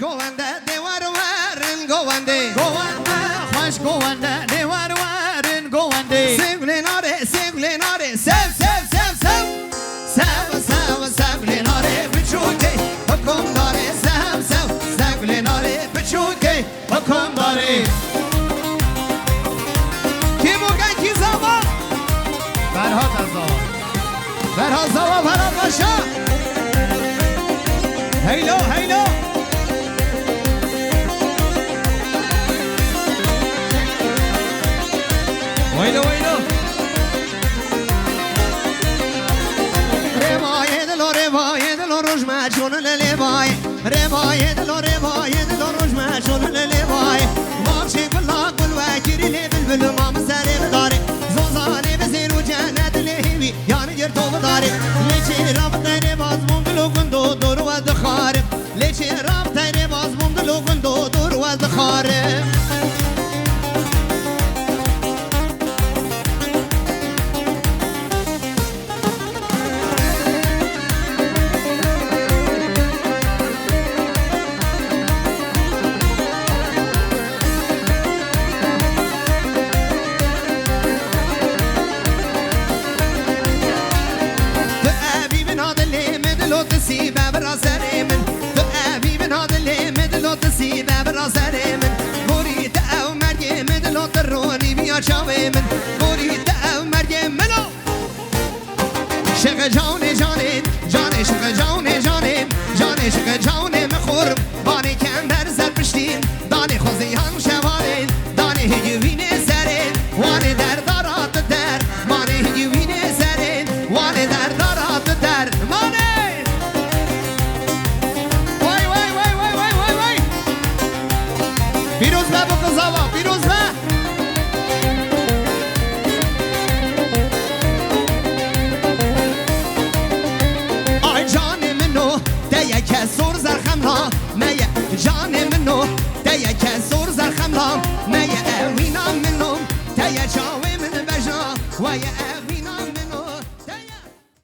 گونده دیوار ورن گونده گونده خوش گونده دیوار ورن گونده سگلناره سگلناره سب سب سب سب سب سب سگلناره بچوکه حکم داره سب سب سگلناره بچوکه حکم داره کی موگن کی زبان فرهاد از زبان فرهاد زبان فرهاد باشا هیلو هیلو ویلو ویلو روایه دلو روش مچون للیوای روایه دلو روش مچون للیوای ماچه گلا گل وکیری لبل بل مام سر داره زوزانه بزیر و جنت لهوی یعنی گر تو داره لیچه رابطه باز موندلو گندو دور و دخاره لیچه رابطه باز موندلو گندو دور و دخاره تسيبه براسري من تقابي من هذا اللي مدلو تسيبه براسري من مريد او مريم مدلو تروني بيا شاوي من مريد او مريم منو شغل جاني جاني جاني شغل جاني جاني جاني شغل جاني مخور باني كم برزر بشتين داني خوزي هم شوالين داني هجوين سرين واني در دارات در ماني هجوين سرين واني در دارات در ماني پیروز به بقضاوا پیروز به آی جان منو دیگه که سور زرخم ها میه جان منو دیگه که سور زرخم ها میه اوینا منو دیگه چاوی من بجا ویه